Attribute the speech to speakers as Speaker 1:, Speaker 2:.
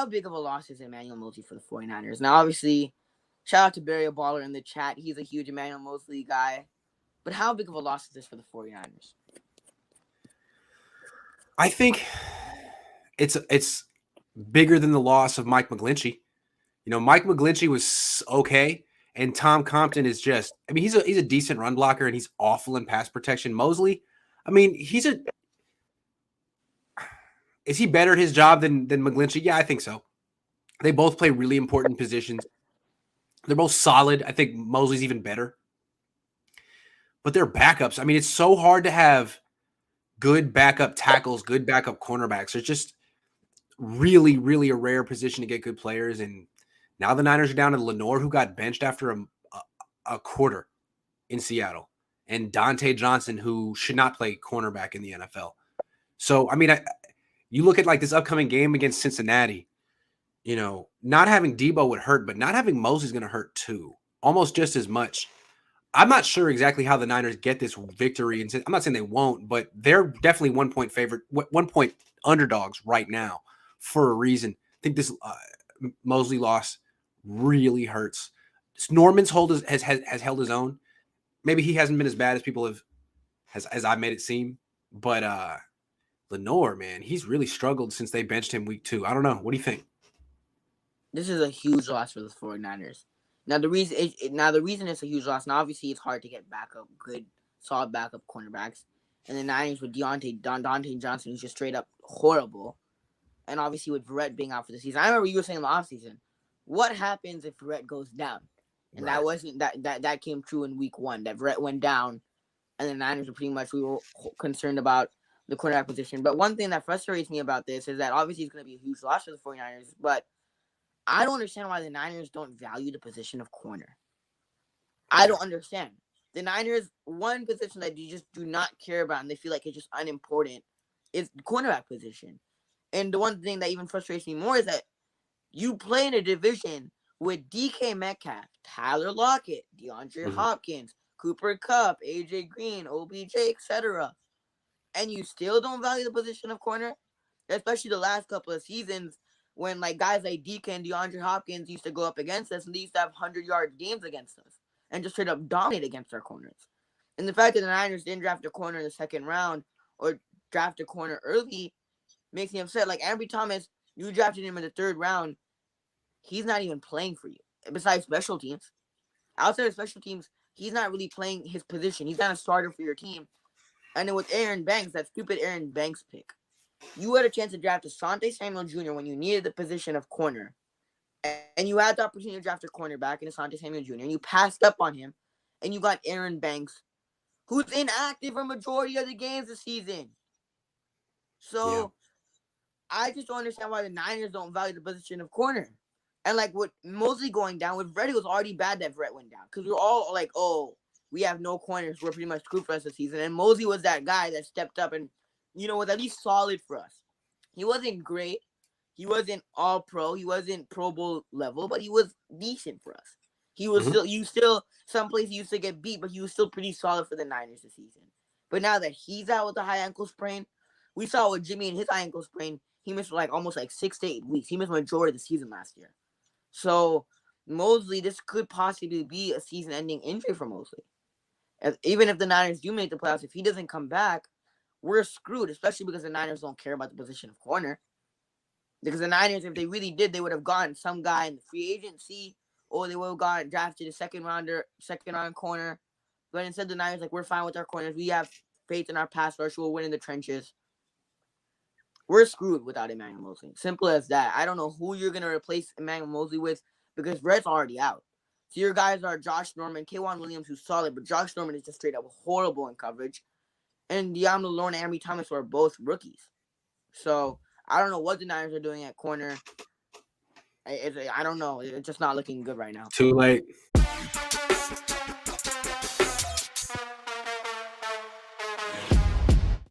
Speaker 1: how big of a loss is Emmanuel Moseley for the 49ers? Now, obviously, shout out to Barry Baller in the chat. He's a huge Emmanuel Moseley guy. But how big of a loss is this for the 49ers?
Speaker 2: I think it's bigger than the loss of Mike McGlinchey. Mike McGlinchey was okay, and Tom Compton is just. I mean, he's a decent run blocker, and he's awful in pass protection. Moseley, I mean, is he better at his job than McGlinchey? Yeah, I think so. They both play really important positions. They're both solid. I think Mosley's even better. But they're backups. I mean, it's so hard to have good backup tackles, good backup cornerbacks. It's just really, really a rare position to get good players. And now the Niners are down to Lenore, who got benched after a quarter in Seattle, and Dante Johnson, who should not play cornerback in the NFL. So, I mean, you look at like this upcoming game against Cincinnati, not having Debo would hurt, but not having Mosley's going to hurt too, almost just as much. I'm not sure exactly how the Niners get this victory. And I'm not saying they won't, but they're definitely 1 point favorite, 1 point underdogs right now for a reason. I think this Moseley loss really hurts. Norman's has held his own. Maybe he hasn't been as bad as people as I've made it seem, but Lenore, man, he's really struggled since they benched him week 2. I don't know. What do you think?
Speaker 1: This is a huge loss for the 49ers. Now the reason it's a huge loss, now obviously it's hard to get good, solid backup cornerbacks. And the Niners with Dante Johnson, who's just straight up horrible. And obviously with Verrett being out for the season. I remember you were saying in the offseason, what happens if Verrett goes down? And that wasn't that came true in week 1. That Verrett went down, and the Niners we were concerned about the cornerback position. But one thing that frustrates me about this is that obviously it's going to be a huge loss for the 49ers, but I don't understand why the Niners don't value the position of corner. I don't understand. The Niners, one position that you just do not care about and they feel like it's just unimportant is the cornerback position. And the one thing that even frustrates me more is that you play in a division with DK Metcalf, Tyler Lockett, DeAndre Hopkins, Cooper Kupp, AJ Green, OBJ, etc. And you still don't value the position of corner? Especially the last couple of seasons when like guys like DK and DeAndre Hopkins used to go up against us and they used to have 100-yard games against us and just straight up dominate against our corners. And the fact that the Niners didn't draft a corner in the second round or draft a corner early makes me upset. Like Ambry Thomas, you drafted him in the 3rd round. He's not even playing for you. Besides special teams. Outside of special teams, he's not really playing his position. He's not a starter for your team. And then with Aaron Banks, that stupid Aaron Banks pick, you had a chance to draft Asante Samuel Jr. when you needed the position of corner. And you had the opportunity to draft a cornerback in Asante Samuel Jr. And you passed up on him. And you got Aaron Banks, who's inactive for majority of the games this season. So, I just don't understand why the Niners don't value the position of corner. And like with Moseley going down, with Verrett, it was already bad that Verrett went down. Because we were all like, oh, we have no corners. We're pretty much screwed for the rest of the season. And Moseley was that guy that stepped up and, was at least solid for us. He wasn't great. He wasn't all pro. He wasn't Pro Bowl level, but he was decent for us. He was some places he used to get beat, but he was still pretty solid for the Niners this season. But now that he's out with a high ankle sprain, we saw with Jimmy and his high ankle sprain, he missed almost 6 to 8 weeks. He missed majority of the season last year. So Moseley, this could possibly be a season-ending injury for Moseley. Even if the Niners do make the playoffs, if he doesn't come back, we're screwed, especially because the Niners don't care about the position of corner. Because the Niners, if they really did, they would have gotten some guy in the free agency, or they would have gotten drafted a second round corner. But instead, the Niners we're fine with our corners. We have faith in our pass rush. We'll win in the trenches. We're screwed without Emmanuel Moseley. Simple as that. I don't know who you're going to replace Emmanuel Moseley with because Brett's already out. So your guys are Josh Norman, K'Wan Williams, who's solid, but Josh Norman is just straight up horrible in coverage. And Diablo Lorne and Ambry Thomas are both rookies. So I don't know what the Niners are doing at corner. I don't know. It's just not looking good right now.
Speaker 2: Too late.